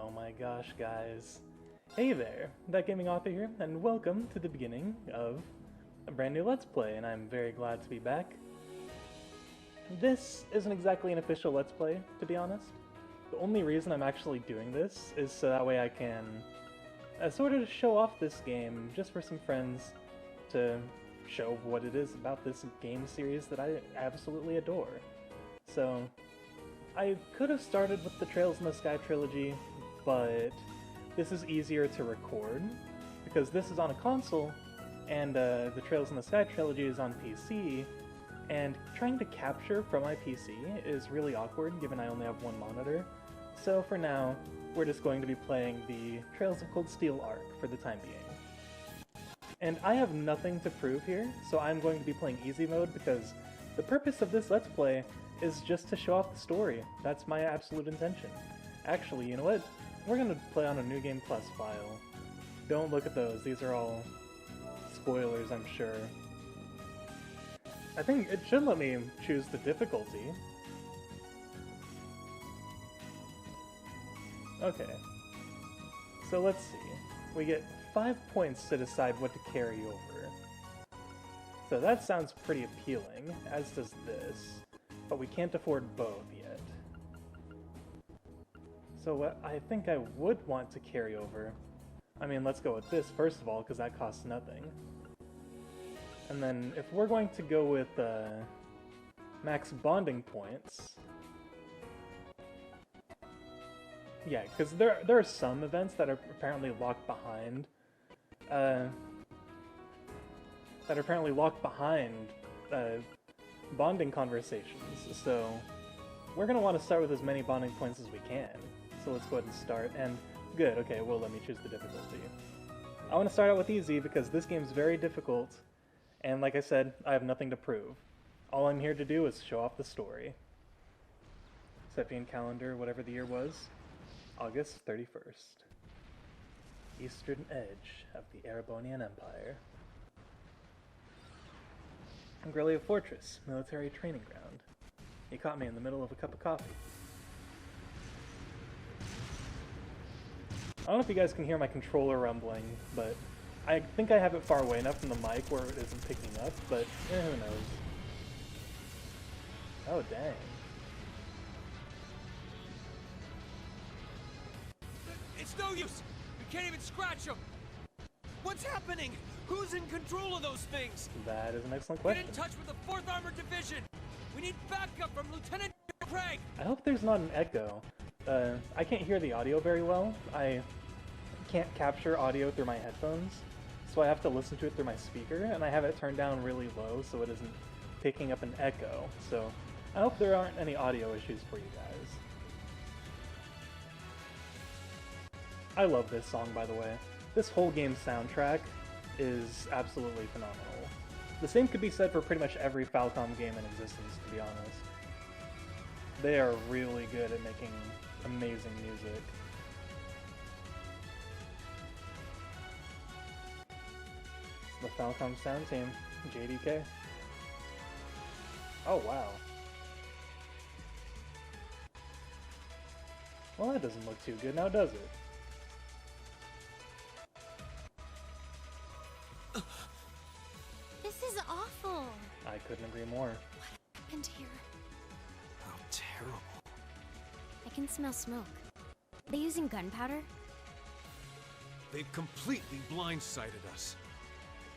Oh my gosh, guys. Hey there, That Gaming Author here, and welcome to the beginning of a brand new Let's Play, and I'm very glad to be back. This isn't exactly an official Let's Play, to be honest. The only reason I'm actually doing this is so that way I can sort of show off this game just for some friends to show what it is about this game series that I absolutely adore. So, I could have started with the Trails in the Sky trilogy, but this is easier to record, because this is on a console, and the Trails in the Sky trilogy is on PC, and trying to capture from my PC is really awkward, given I only have one monitor. So for now, we're just going to be playing the Trails of Cold Steel arc for the time being. And I have nothing to prove here, so I'm going to be playing easy mode because the purpose of this Let's Play is just to show off the story. That's my absolute intention. Actually, you know what? We're going to play on a New Game Plus file. Don't look at those, these are all spoilers, I'm sure. I think it should let me choose the difficulty. Okay. So let's see. We get 5 points to decide what to carry over. So that sounds pretty appealing, as does this. But we can't afford both yet. So what I think I would want to carry over... I mean, let's go with this first of all, because that costs nothing. And then if we're going to go with max bonding points... Yeah, because there are some events that are apparently locked behind... bonding conversations, so we're going to want to start with as many bonding points as we can. So let's go ahead and start, and good, okay, well let me choose the difficulty. I want to start out with easy because this game's very difficult, and like I said, I have nothing to prove. All I'm here to do is show off the story. Septian calendar, whatever the year was, August 31st. Eastern edge of the Erebonian Empire. Grelia Fortress, military training ground. He caught me in the middle of a cup of coffee. I don't know if you guys can hear my controller rumbling, but I think I have it far away enough from the mic where it isn't picking up, but who knows. Oh, dang. It's no use! We can't even scratch them! What's happening? Who's in control of those things? That is an excellent question. Get in touch with the 4th Armored Division! We need backup from Lieutenant Craig! I hope there's not an echo. I can't hear the audio very well. I can't capture audio through my headphones, so I have to listen to it through my speaker, and I have it turned down really low so it isn't picking up an echo. So I hope there aren't any audio issues for you guys. I love this song, by the way. This whole game's soundtrack is absolutely phenomenal. The same could be said for pretty much every Falcom game in existence, to be honest. They are really good at making amazing music. The Falcom sound team, JDK. Oh wow. Well, that doesn't look too good now, does it? This is awful. I couldn't agree more. What happened here? How terrible. I can smell smoke. Are they using gunpowder? They've completely blindsided us.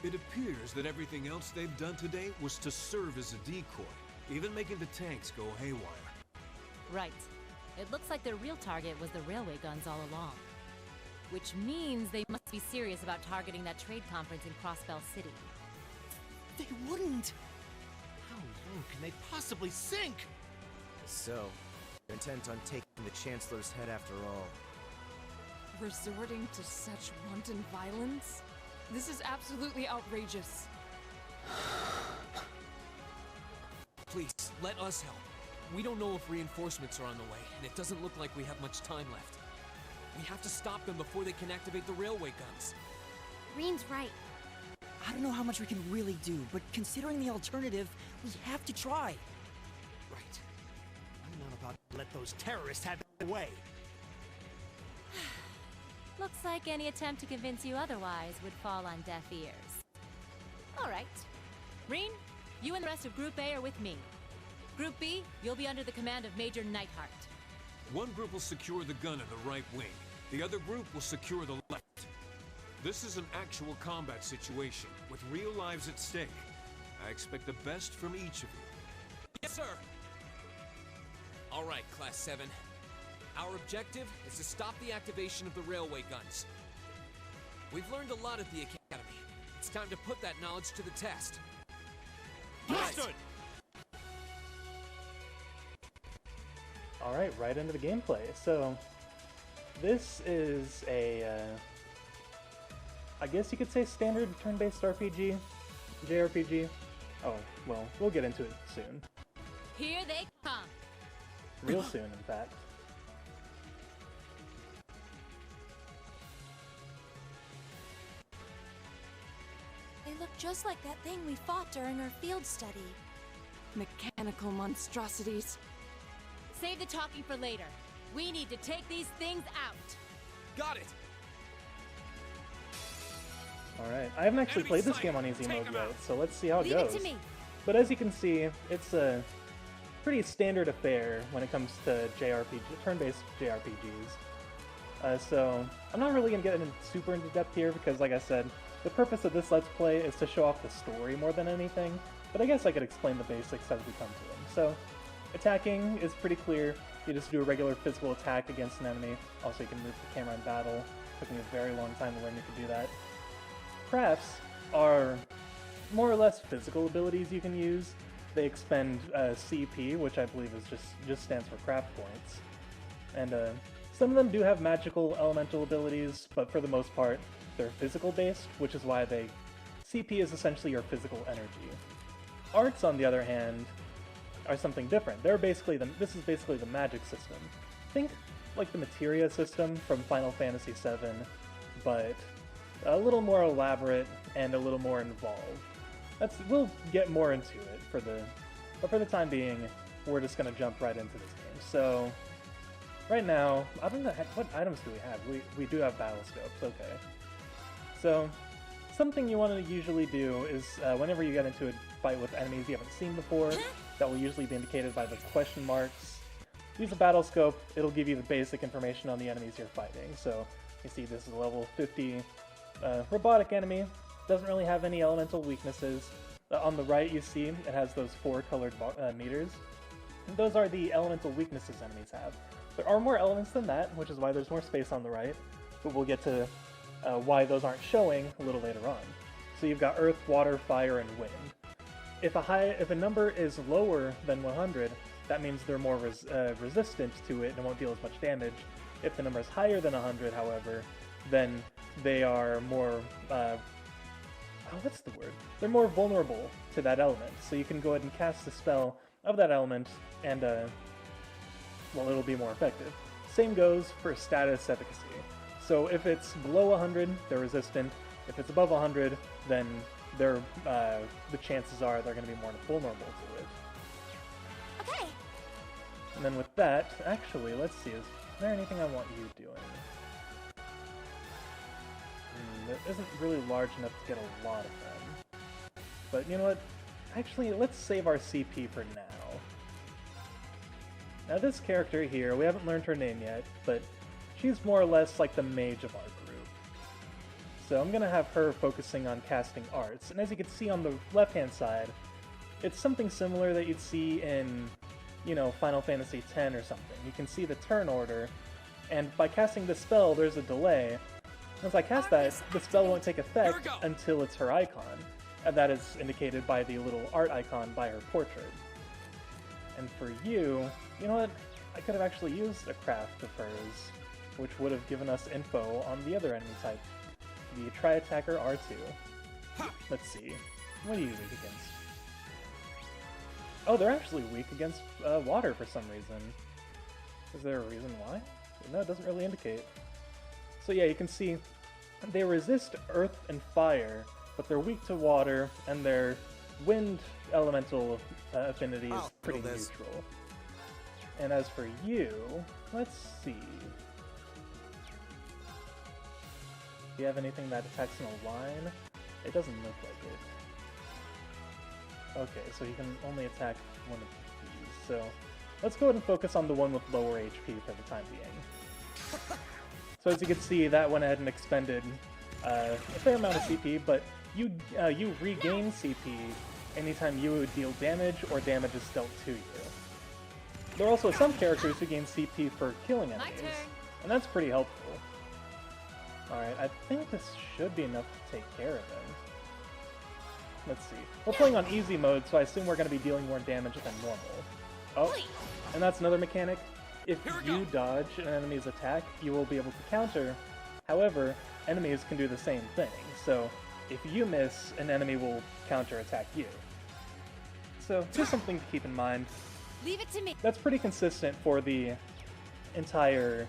It appears that everything else they've done today was to serve as a decoy, even making the tanks go haywire. Right. It looks like their real target was the railway guns all along. Which means they must be serious about targeting that trade conference in Crossbell City. They wouldn't! How low can they possibly sink? So, they're intent on taking the Chancellor's head after all. Resorting to such wanton violence? This is absolutely outrageous. Please, let us help. We don't know if reinforcements are on the way, and it doesn't look like we have much time left. We have to stop them before they can activate the railway guns. Reen's right. I don't know how much we can really do, but considering the alternative, we have to try. Right. I'm not about to let those terrorists have their way. Looks like any attempt to convince you otherwise would fall on deaf ears. Alright. Reen, you and the rest of Group A are with me. Group B, you'll be under the command of Major Neidhart. One group will secure the gun in the right wing. The other group will secure the left. This is an actual combat situation, with real lives at stake. I expect the best from each of you. Yes, sir. All right, Class 7. Our objective is to stop the activation of the railway guns. We've learned a lot at the Academy. It's time to put that knowledge to the test. Understood! Alright, right into the gameplay. So, this is a, I guess you could say standard turn-based RPG, JRPG. Oh, well, we'll get into it soon. Here they come! Real soon, in fact. They look just like that thing we fought during our field study. Mechanical monstrosities. Save the talking for later. We need to take these things out. Got it! Alright, I haven't actually Enemy played this sight. game on easy Take mode 'em yet, out. so let's see how it Leave goes. it to me. But as you can see, it's a pretty standard affair when it comes to turn-based JRPGs. So I'm not really going to get super into depth here because, like I said, the purpose of this Let's Play is to show off the story more than anything, but I guess I could explain the basics as we come to them. So, attacking is pretty clear. You just do a regular physical attack against an enemy. Also, you can move the camera in battle. Took me a very long time to learn you could do that. Crafts are more or less physical abilities you can use. They expend CP, which I believe is just stands for craft points. And some of them do have magical elemental abilities, but for the most part, they're physical based, which is why CP is essentially your physical energy. Arts, on the other hand, are something different. This is basically the magic system. Think like the materia system from Final Fantasy VII, but a little more elaborate and a little more involved. We'll get more into it but for the time being, we're just gonna jump right into this game. So, right now, I don't know what items do we have. We do have battle scopes. Okay. So, something you want to usually do is whenever you get into a fight with enemies you haven't seen before, that will usually be indicated by the question marks. Use a battle scope. It'll give you the basic information on the enemies you're fighting. So, you see this is a level 50 robotic enemy. Doesn't really have any elemental weaknesses. On the right, you see it has those 4 colored meters. And those are the elemental weaknesses enemies have. There are more elements than that, which is why there's more space on the right. But we'll get to why those aren't showing a little later on. So you've got earth, water, fire, and wind. If a number is lower than 100, that means they're more resistant to it and won't deal as much damage. If the number is higher than 100, however, then they are more what's the word? They're more vulnerable to that element, so you can go ahead and cast a spell of that element, and, well, it'll be more effective. Same goes for status efficacy. So if it's below 100, they're resistant. If it's above 100, then the chances are they're going to be more vulnerable to it. Okay. And then with that, actually, let's see, is there anything I want you doing? That isn't really large enough to get a lot of them. But you know what? Actually, let's save our CP for now. Now this character here, we haven't learned her name yet, but she's more or less like the mage of our group. So I'm gonna have her focusing on casting arts, and as you can see on the left-hand side, it's something similar that you'd see in, you know, Final Fantasy X or something. You can see the turn order, and by casting the spell, there's a delay. Once I cast that, the spell won't take effect until it's her icon, and that is indicated by the little art icon by her portrait. And for you know what? I could have actually used a craft of hers, which would have given us info on the other enemy type, the Tri-Attacker R2. Let's see. What are you weak against? Oh, they're actually weak against water for some reason. Is there a reason why? No, it doesn't really indicate. So yeah, you can see they resist earth and fire, but they're weak to water, and their wind elemental affinity is pretty neutral. And as for you, let's see. Do you have anything that attacks in a line? It doesn't look like it. Okay, so you can only attack one of these. So let's go ahead and focus on the one with lower HP for the time being. So as you can see, that went ahead and expended a fair amount of CP, but you regain CP anytime you deal damage or damage is dealt to you. There are also some characters who gain CP for killing enemies, and that's pretty helpful. Alright, I think this should be enough to take care of him. Let's see. We're playing on easy mode, so I assume we're going to be dealing more damage than normal. Oh, and that's another mechanic. If you dodge an enemy's attack, you will be able to counter. However, enemies can do the same thing, so if you miss, an enemy will counter-attack you. So, just something to keep in mind. Leave it to me. That's pretty consistent for the entire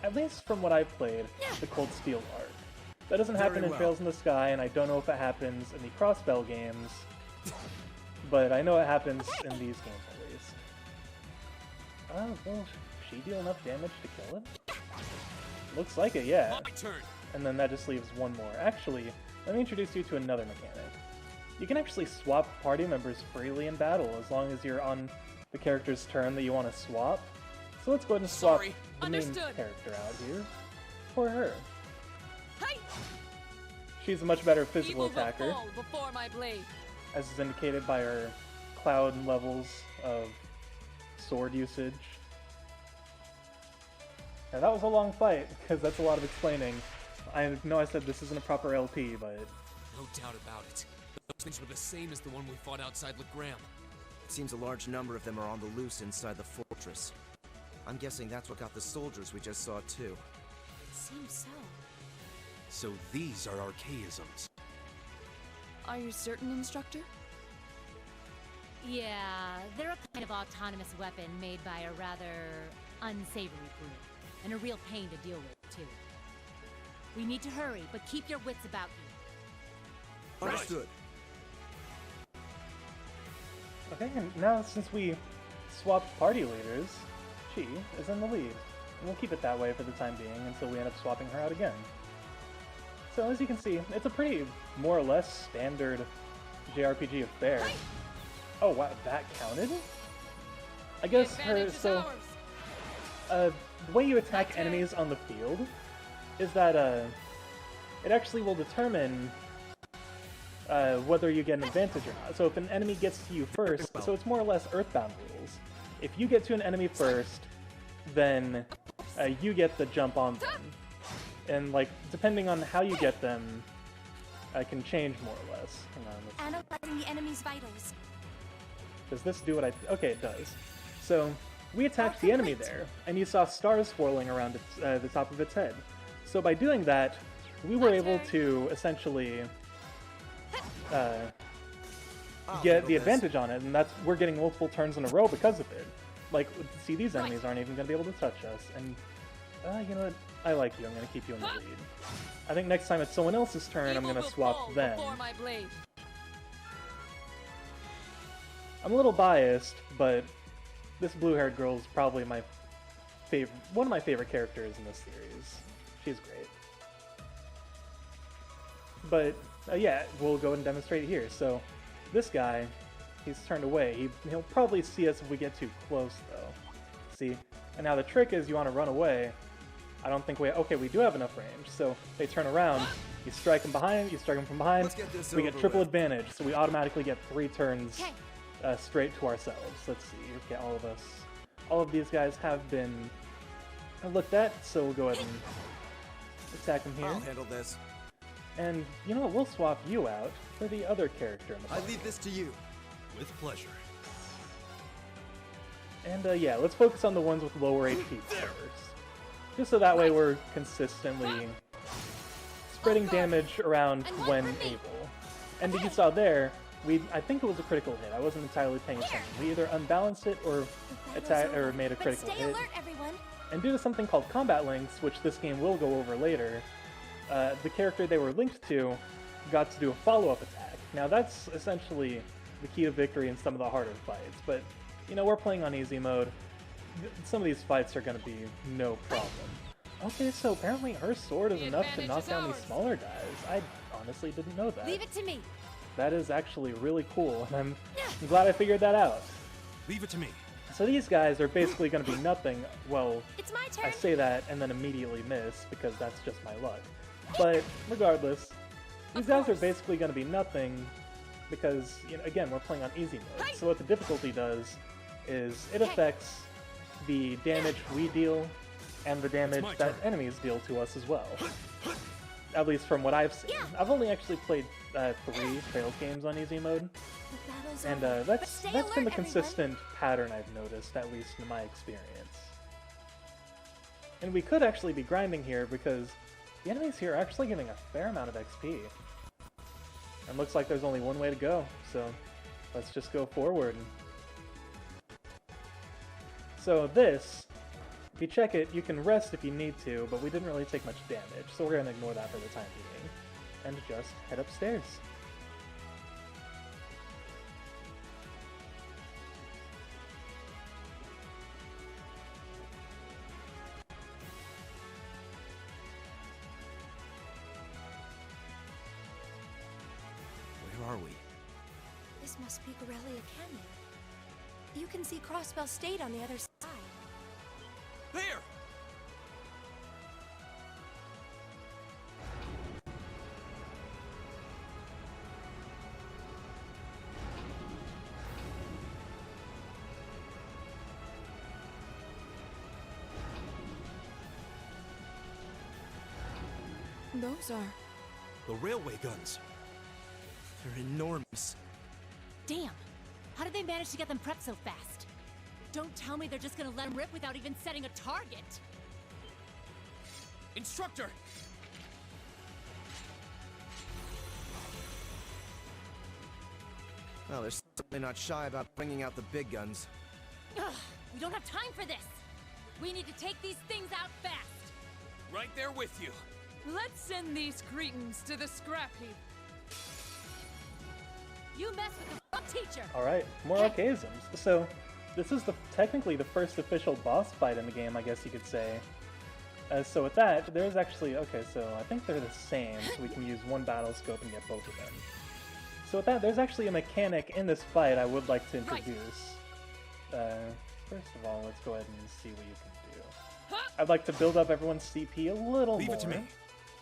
at least from what I've played, the Cold Steel arc. That doesn't happen in Trails in the Sky, and I don't know if it happens in the Crossbell games, but I know it happens in these games at least. Oh, will she deal enough damage to kill him? Looks like it, yeah. My turn. And then that just leaves one more. Actually, let me introduce you to another mechanic. You can actually swap party members freely in battle as long as you're on the character's turn that you want to swap. So let's go ahead and swap the main character out here for her. Hi. She's a much better physical attacker, Fall before my blade. as is indicated by her cloud levels of sword usage. Now that was a long fight, because that's a lot of explaining. I know I said this isn't a proper LP, but... No doubt about it. Those things were the same as the one we fought outside Legram. It seems a large number of them are on the loose inside the fortress. I'm guessing that's what got the soldiers we just saw too. Seems so. So these are archaisms. Are you certain, Instructor? Yeah, they're a kind of autonomous weapon made by a rather unsavory group, and a real pain to deal with, too. We need to hurry, but keep your wits about you. Understood. Okay, and now since we swapped party leaders, she is in the lead. And we'll keep it that way for the time being until we end up swapping her out again. So as you can see, it's a pretty, more or less, standard JRPG affair. Oh wow, that counted? I guess her, so... the way you attack enemies on the field is that, it actually will determine whether you get an advantage or not. So if an enemy gets to you first, so it's more or less Earthbound rules. If you get to an enemy first, then you get the jump on them. And, like, depending on how you get them, I can change more or less. Hang on, Analyzing the enemy's vitals. does this do what I... Okay, it does. So, we attacked the enemy there, and you saw stars swirling around its, the top of its head. So by doing that, we were able to essentially get the advantage on it, and that's we're getting multiple turns in a row because of it. Like, see, these enemies aren't even going to be able to touch us, and you know what? I like you. I'm going to keep you in the lead. I think next time it's someone else's turn, I'm going to swap them. I'm a little biased, but this blue-haired girl is probably my favorite, one of my favorite characters in this series. She's great. But yeah, we'll go and demonstrate here. So this guy, he's turned away. He'll probably see us if we get too close, though. See? And now the trick is you want to run away. I don't think okay, we do have enough range. So they turn around, you strike them behind, you strike them from behind. We get triple advantage, so we automatically get 3 turns straight to ourselves. Let's see. Okay, all of these guys have been looked at, so we'll go ahead and attack them here. I'll handle this. And you know what? We'll swap you out for the other character in the party. I leave this to you. With pleasure. And yeah, let's focus on the ones with lower HP first. Just so that way we're consistently spreading damage around when able. And you saw there, I think it was a critical hit. I wasn't entirely paying attention. We either unbalanced it or made a critical hit. Alert, everyone. And due to something called combat links, which this game will go over later, the character they were linked to got to do a follow-up attack. Now that's essentially the key to victory in some of the harder fights, but you know, we're playing on easy mode. Some of these fights are going to be no problem. Okay, so apparently her sword is The enough to advantage knock is down these ours. smaller guys. I honestly didn't know that. Leave it to me. That is actually really cool, and I'm glad I figured that out. Leave it to me. So these guys are basically going to be nothing. Well, It's my I turn. say that and then immediately miss because that's just my luck. But regardless, these guys are basically going to be nothing because, you know, again, we're playing on easy mode. So what the difficulty does is it affects the damage we deal and the damage my that turn. enemies deal to us as well. At least from what I've seen. I've only actually played 3 Trails games on easy mode, The battle's and over. But stay that's been the alert, everyone. consistent pattern I've noticed, at least in my experience. And we could actually be grinding here because the enemies here are actually getting a fair amount of XP. And looks like there's only one way to go, so let's just go forward. So this, if you check it, you can rest if you need to, but we didn't really take much damage, so we're going to ignore that for the time being, and just head upstairs. Where are we? This must be Gorelia Canyon. You can see Crossbell State on the other side. There! Those are... The railway guns. They're enormous. Damn. How did they manage to get them prepped so fast? Don't tell me they're just gonna let them rip without even setting a target. Instructor! Well, they're certainly not shy about bringing out the big guns. Ugh, we don't have time for this. We need to take these things out fast. Right there with you. Let's send these cretins to the scrap heap. You mess with the wrong teacher. Alright, more archaisms. So, this is technically the first official boss fight in the game, I guess you could say. So with that, there's actually... Okay, so I think they're the same, so we can use one battle scope and get both of them. So with that, there's actually a mechanic in this fight I would like to introduce. First of all, let's go ahead and see what you can do. I'd like to build up everyone's CP a little Leave more. it to me.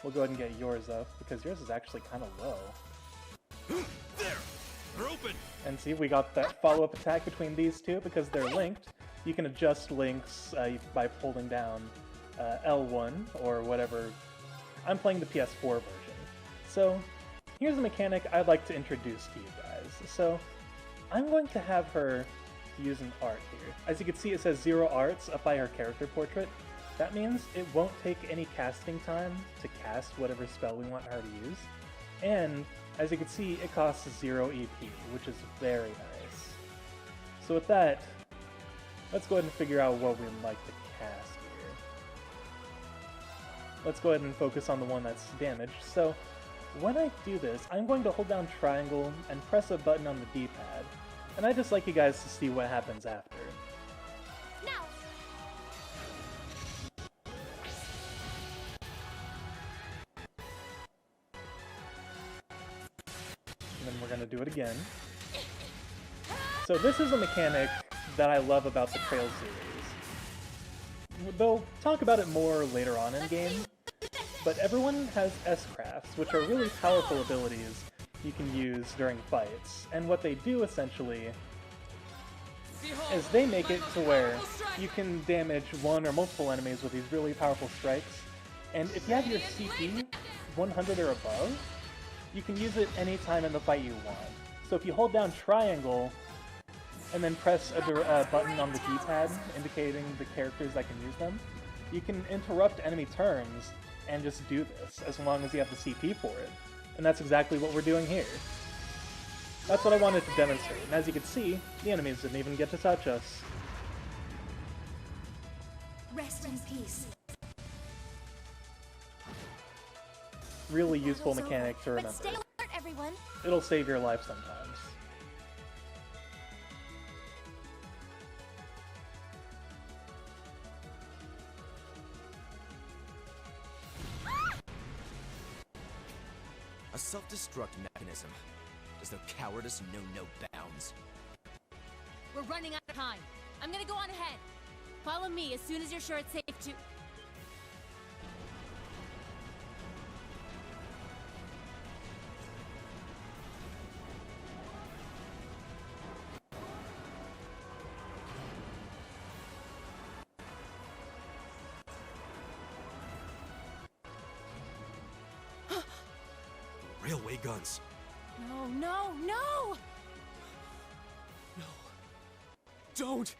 We'll go ahead and get yours up, because yours is actually kind of low. There! They're open! And see, we got that follow-up attack between these two because they're linked. You can adjust links by holding down L1 or whatever. I'm playing the PS4 version. So, here's a mechanic I'd like to introduce to you guys. So, I'm going to have her use an art here. As you can see, it says 0 arts up by her character portrait. That means it won't take any casting time to cast whatever spell we want her to use. And as you can see, it costs 0 EP, which is very nice. So with that, let's go ahead and figure out what we'd like to cast here. Let's go ahead and focus on the one that's damaged. So when I do this, I'm going to hold down triangle and press a button on the D-pad. And I'd just like you guys to see what happens after. Now! And then we're going to do it again. So this is a mechanic that I love about the Trails series. They'll talk about it more later on in game, but everyone has S-crafts, which are really powerful abilities you can use during fights. And what they do, essentially, is they make it to where you can damage one or multiple enemies with these really powerful strikes. And if you have your CP 100 or above, you can use it anytime in the fight you want. So if you hold down triangle and then press a button on the D-pad indicating the characters that can use them, you can interrupt enemy turns and just do this as long as you have the CP for it. And that's exactly what we're doing here. That's what I wanted to demonstrate, and as you can see, the enemies didn't even get to touch us. Rest in peace. Really useful Battle's mechanic to over. remember. But stay alert, everyone. It'll save your life sometimes. A self-destruct mechanism. Does their cowardice know no bounds? We're running out of time. I'm gonna go on ahead. Follow me as soon as you're sure it's safe to... Railway guns. No, no, no! No. Don't!